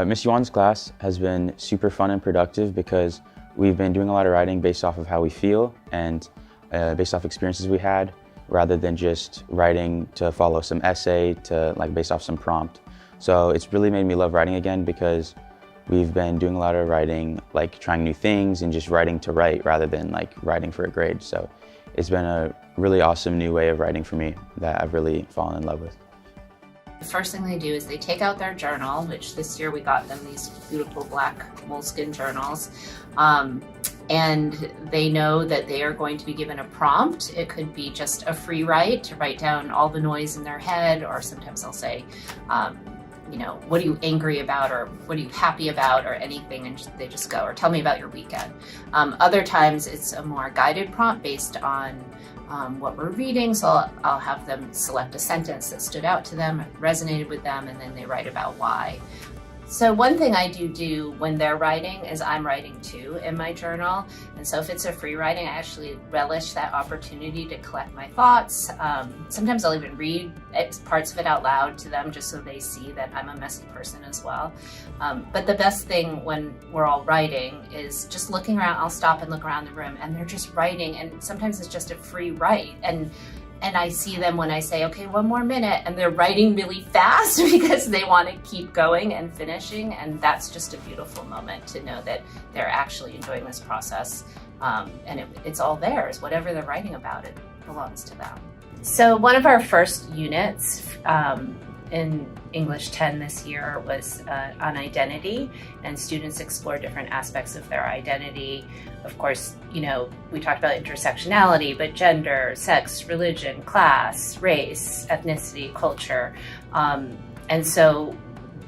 Miss Yuan's class has been super fun and productive because we've been doing a lot of writing based off of how we feel and based off experiences we had, rather than just writing to follow some essay based off some prompt. So it's really made me love writing again because we've been doing a lot of writing, like trying new things and just writing to write rather than like writing for a grade. So it's been a really awesome new way of writing for me that I've really fallen in love with. The first thing they do is they take out their journal, which this year we got them these beautiful black moleskin journals. And they know that they are going to be given a prompt. It could be just a free write to write down all the noise in their head, or sometimes they'll say, what are you angry about, or what are you happy about, or anything, and they just go, or tell me about your weekend. Other times it's a more guided prompt based on what we're reading, so I'll have them select a sentence that stood out to them, resonated with them, and then they write about why. So one thing I do when they're writing is I'm writing too in my journal. And so if it's a free writing, I actually relish that opportunity to collect my thoughts. Sometimes I'll even read parts of it out loud to them just so they see that I'm a messy person as well. But the best thing when we're all writing is just looking around. I'll stop and look around the room and they're just writing, and sometimes it's just a free write. And I see them when I say, okay, one more minute, and they're writing really fast because they want to keep going and finishing. And that's just a beautiful moment to know that they're actually enjoying this process. And it's all theirs. Whatever they're writing about, it belongs to them. So one of our first units in English 10 this year was on identity, and students explore different aspects of their identity. Of course, we talked about intersectionality, but gender, sex, religion, class, race, ethnicity, culture. And so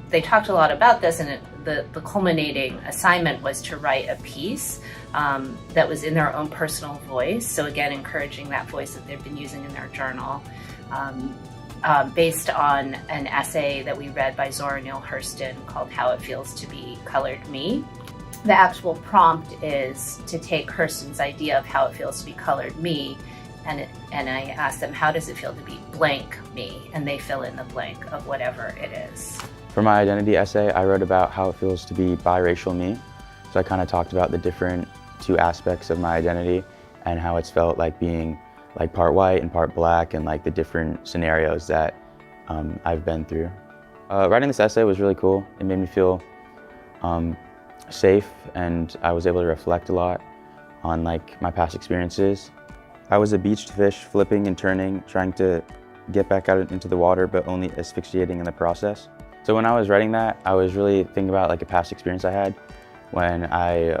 they talked a lot about this, and the culminating assignment was to write a piece that was in their own personal voice. So again, encouraging that voice that they've been using in their journal. Based on an essay that we read by Zora Neale Hurston called How It Feels to Be Colored Me. The actual prompt is to take Hurston's idea of how it feels to be colored me, and I ask them, how does it feel to be blank me? And they fill in the blank of whatever it is. For my identity essay, I wrote about how it feels to be biracial me. So I kind of talked about the different two aspects of my identity and how it's felt like being like part white and part black, and like the different scenarios that I've been through. Writing this essay was really cool. It made me feel safe, and I was able to reflect a lot on like my past experiences. I was a beached fish, flipping and turning, trying to get back out into the water, but only asphyxiating in the process. So when I was writing that, I was really thinking about like a past experience I had when I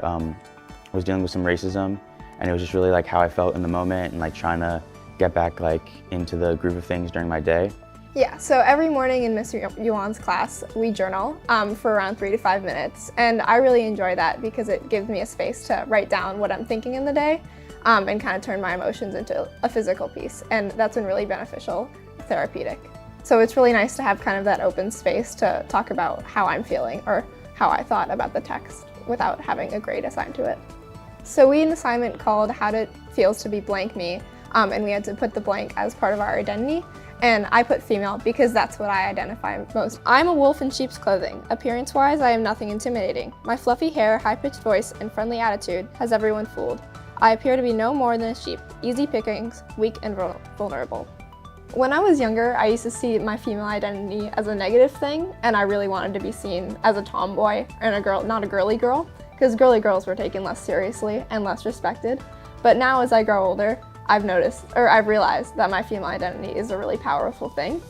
was dealing with some racism. And it was just really like how I felt in the moment and like trying to get back like into the groove of things during my day. Yeah, so every morning in Miss Yuan's class, we journal for around 3 to 5 minutes. And I really enjoy that because it gives me a space to write down what I'm thinking in the day and kind of turn my emotions into a physical piece. And that's been really beneficial, therapeutic. So it's really nice to have kind of that open space to talk about how I'm feeling or how I thought about the text without having a grade assigned to it. So we had an assignment called How It Feels to Be Blank Me, and we had to put the blank as part of our identity, and I put female because that's what I identify most. I'm a wolf in sheep's clothing. Appearance-wise, I am nothing intimidating. My fluffy hair, high-pitched voice, and friendly attitude has everyone fooled. I appear to be no more than a sheep, easy pickings, weak and vulnerable. When I was younger, I used to see my female identity as a negative thing, and I really wanted to be seen as a tomboy and a girl, not a girly girl, because girly girls were taken less seriously and less respected. But now as I grow older, I've realized that my female identity is a really powerful thing,